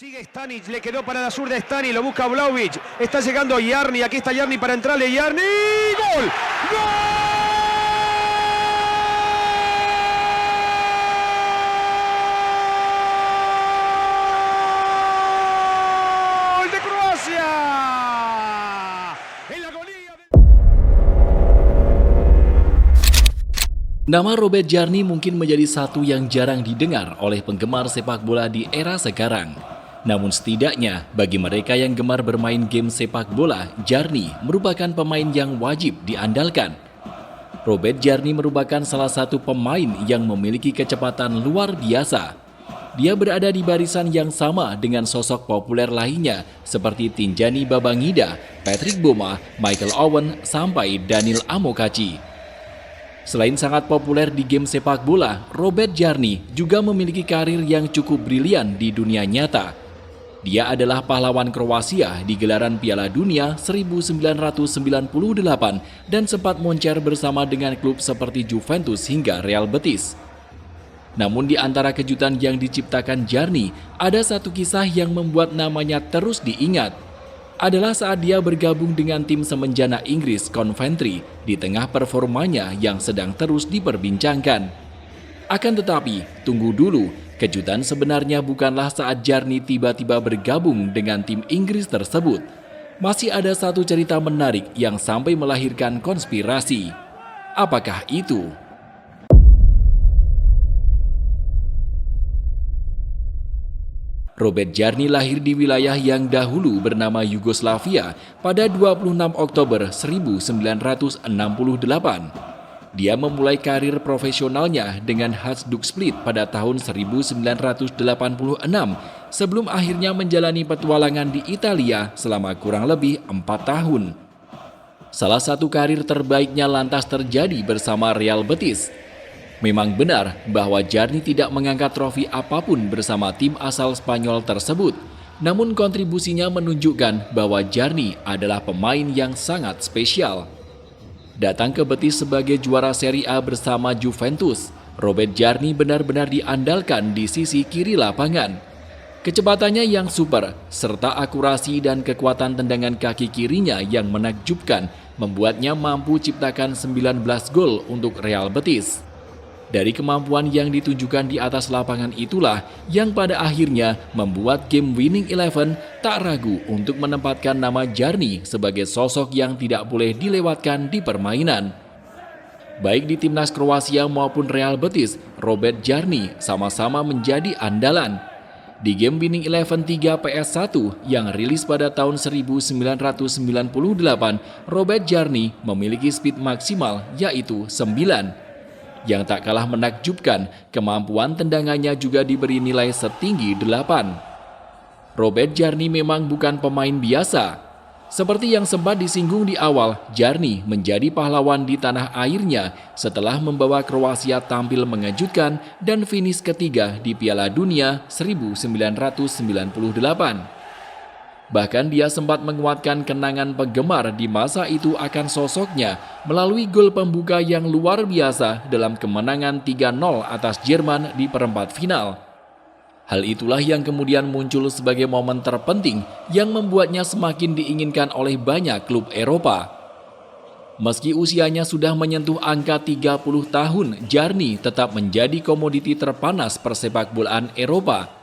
Sigue Stanic, le quedó para la zurda Stanic, lo busca Vlahovic, está llegando Yarni, aquí está Yarni para entrarle, Yarni, ¡gol! ¡Gol de Croacia! En la agonía Nama Robert Jarni mungkin menjadi satu yang jarang didengar oleh penggemar sepak bola di era sekarang. Namun setidaknya, bagi mereka yang gemar bermain game sepak bola, Jarni merupakan pemain yang wajib diandalkan. Robert Jarni merupakan salah satu pemain yang memiliki kecepatan luar biasa. Dia berada di barisan yang sama dengan sosok populer lainnya seperti Tinjani Babangida, Patrick Boma, Michael Owen, sampai Daniel Amokachi. Selain sangat populer di game sepak bola, Robert Jarni juga memiliki karir yang cukup brilian di dunia nyata. Dia adalah pahlawan Kroasia di gelaran Piala Dunia 1998 dan sempat moncer bersama dengan klub seperti Juventus hingga Real Betis. Namun di antara kejutan yang diciptakan Jarni, ada satu kisah yang membuat namanya terus diingat. Adalah saat dia bergabung dengan tim semenjana Inggris Coventry di tengah performanya yang sedang terus diperbincangkan. Akan tetapi, tunggu dulu, kejutan sebenarnya bukanlah saat Jarni tiba-tiba bergabung dengan tim Inggris tersebut. Masih ada satu cerita menarik yang sampai melahirkan konspirasi. Apakah itu? Robert Jarni lahir di wilayah yang dahulu bernama Yugoslavia pada 26 Oktober 1968. Dia memulai karir profesionalnya dengan Hajduk Split pada tahun 1986 sebelum akhirnya menjalani petualangan di Italia selama kurang lebih 4 tahun. Salah satu karir terbaiknya lantas terjadi bersama Real Betis. Memang benar bahwa Jarni tidak mengangkat trofi apapun bersama tim asal Spanyol tersebut, namun kontribusinya menunjukkan bahwa Jarni adalah pemain yang sangat spesial. Datang ke Betis sebagai juara Serie A bersama Juventus, Robert Jarni benar-benar diandalkan di sisi kiri lapangan. Kecepatannya yang super, serta akurasi dan kekuatan tendangan kaki kirinya yang menakjubkan, membuatnya mampu ciptakan 19 gol untuk Real Betis. Dari kemampuan yang ditunjukkan di atas lapangan itulah yang pada akhirnya membuat game Winning Eleven tak ragu untuk menempatkan nama Jarni sebagai sosok yang tidak boleh dilewatkan di permainan. Baik di timnas Kroasia maupun Real Betis, Robert Jarni sama-sama menjadi andalan. Di game Winning Eleven 3 PS1 yang rilis pada tahun 1998, Robert Jarni memiliki speed maksimal yaitu 9. Yang tak kalah menakjubkan, kemampuan tendangannya juga diberi nilai setinggi 8. Robert Jarni memang bukan pemain biasa. Seperti yang sempat disinggung di awal, Jarni menjadi pahlawan di tanah airnya setelah membawa Kroasia tampil mengejutkan dan finish ketiga di Piala Dunia 1998. Bahkan dia sempat menguatkan kenangan penggemar di masa itu akan sosoknya melalui gol pembuka yang luar biasa dalam kemenangan 3-0 atas Jerman di perempat final. Hal itulah yang kemudian muncul sebagai momen terpenting yang membuatnya semakin diinginkan oleh banyak klub Eropa. Meski usianya sudah menyentuh angka 30 tahun, Jarni tetap menjadi komoditi terpanas persepakbolaan Eropa.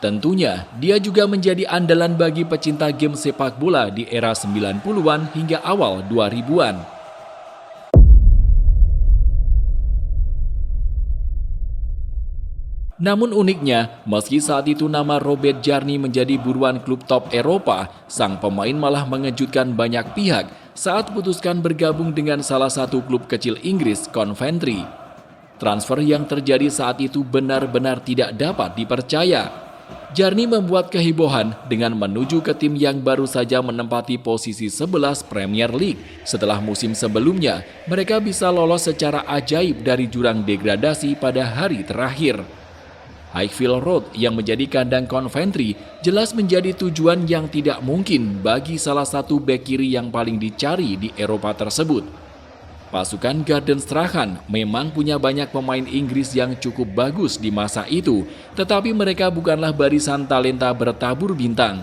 Tentunya, dia juga menjadi andalan bagi pecinta game sepak bola di era 90-an hingga awal 2000-an. Namun uniknya, meski saat itu nama Robert Jarni menjadi buruan klub top Eropa, sang pemain malah mengejutkan banyak pihak saat putuskan bergabung dengan salah satu klub kecil Inggris, Coventry. Transfer yang terjadi saat itu benar-benar tidak dapat dipercaya. Jarni membuat kehebohan dengan menuju ke tim yang baru saja menempati posisi 11 Premier League. Setelah musim sebelumnya, mereka bisa lolos secara ajaib dari jurang degradasi pada hari terakhir. Highfield Road yang menjadi kandang Coventry jelas menjadi tujuan yang tidak mungkin bagi salah satu bek kiri yang paling dicari di Eropa tersebut. Pasukan Garden Strachan memang punya banyak pemain Inggris yang cukup bagus di masa itu, tetapi mereka bukanlah barisan talenta bertabur bintang.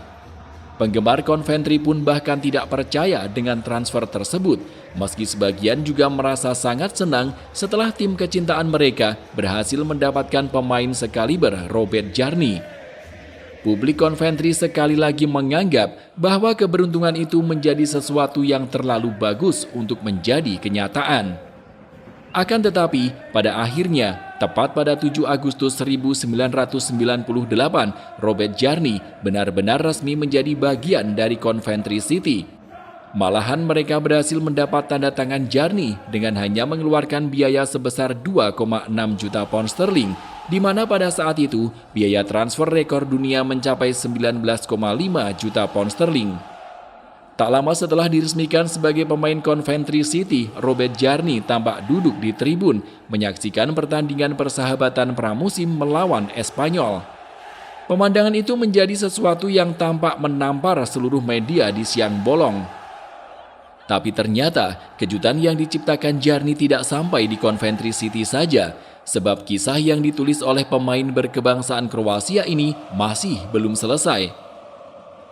Penggemar Coventry pun bahkan tidak percaya dengan transfer tersebut, meski sebagian juga merasa sangat senang setelah tim kecintaan mereka berhasil mendapatkan pemain sekaliber Robert Jarni. Publik Coventry sekali lagi menganggap bahwa keberuntungan itu menjadi sesuatu yang terlalu bagus untuk menjadi kenyataan. Akan tetapi, pada akhirnya, tepat pada 7 Agustus 1998, Robert Jarni benar-benar resmi menjadi bagian dari Coventry City. Malahan mereka berhasil mendapat tanda tangan Jarni dengan hanya mengeluarkan biaya sebesar 2,6 juta pound sterling, di mana pada saat itu biaya transfer rekor dunia mencapai 19,5 juta pound sterling. Tak lama setelah diresmikan sebagai pemain Coventry City, Robert Jarni tampak duduk di tribun menyaksikan pertandingan persahabatan pramusim melawan Espanyol. Pemandangan itu menjadi sesuatu yang tampak menampar seluruh media di siang bolong. Tapi ternyata kejutan yang diciptakan Jarni tidak sampai di Coventry City saja, sebab kisah yang ditulis oleh pemain berkebangsaan Kroasia ini masih belum selesai.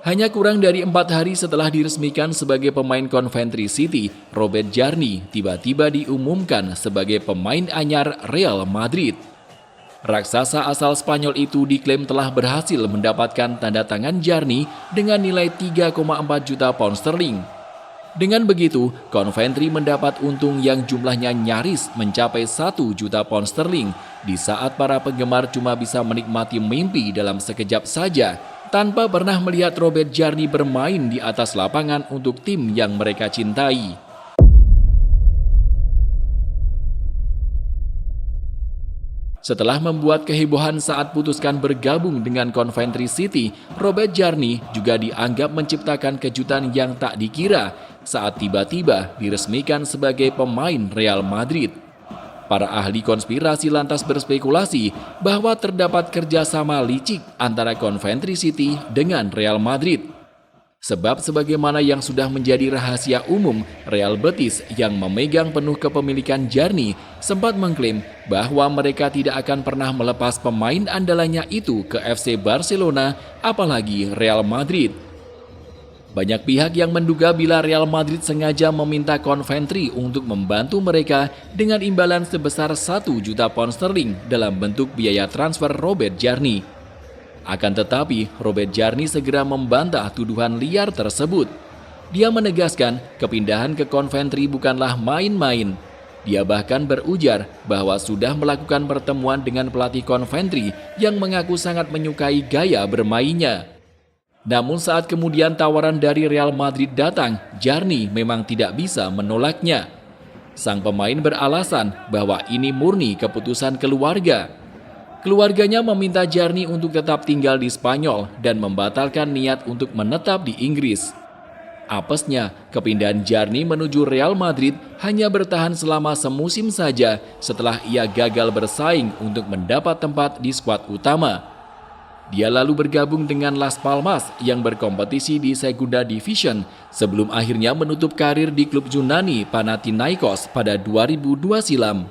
Hanya kurang dari 4 hari setelah diresmikan sebagai pemain Coventry City, Robert Jarni tiba-tiba diumumkan sebagai pemain anyar Real Madrid. Raksasa asal Spanyol itu diklaim telah berhasil mendapatkan tanda tangan Jarni dengan nilai 3,4 juta pound sterling. Dengan begitu, Coventry mendapat untung yang jumlahnya nyaris mencapai 1 juta pound sterling di saat para penggemar cuma bisa menikmati mimpi dalam sekejap saja tanpa pernah melihat Robert Jarni bermain di atas lapangan untuk tim yang mereka cintai. Setelah membuat kehebohan saat putuskan bergabung dengan Coventry City, Robert Jarni juga dianggap menciptakan kejutan yang tak dikira saat tiba-tiba diresmikan sebagai pemain Real Madrid. Para ahli konspirasi lantas berspekulasi bahwa terdapat kerjasama licik antara Coventry City dengan Real Madrid. Sebab sebagaimana yang sudah menjadi rahasia umum, Real Betis yang memegang penuh kepemilikan Jarni sempat mengklaim bahwa mereka tidak akan pernah melepas pemain andalannya itu ke FC Barcelona, apalagi Real Madrid. Banyak pihak yang menduga bila Real Madrid sengaja meminta Coventry untuk membantu mereka dengan imbalan sebesar 1 juta pound sterling dalam bentuk biaya transfer Robert Jarni. Akan tetapi, Robert Jarni segera membantah tuduhan liar tersebut. Dia menegaskan kepindahan ke Coventry bukanlah main-main. Dia bahkan berujar bahwa sudah melakukan pertemuan dengan pelatih Coventry yang mengaku sangat menyukai gaya bermainnya. Namun saat kemudian tawaran dari Real Madrid datang, Jarni memang tidak bisa menolaknya. Sang pemain beralasan bahwa ini murni keputusan keluarga. Keluarganya meminta Jarni untuk tetap tinggal di Spanyol dan membatalkan niat untuk menetap di Inggris. Apesnya, kepindahan Jarni menuju Real Madrid hanya bertahan selama semusim saja setelah ia gagal bersaing untuk mendapat tempat di skuad utama. Dia lalu bergabung dengan Las Palmas yang berkompetisi di Segunda Division sebelum akhirnya menutup karir di klub Yunani Panathinaikos pada 2002 silam.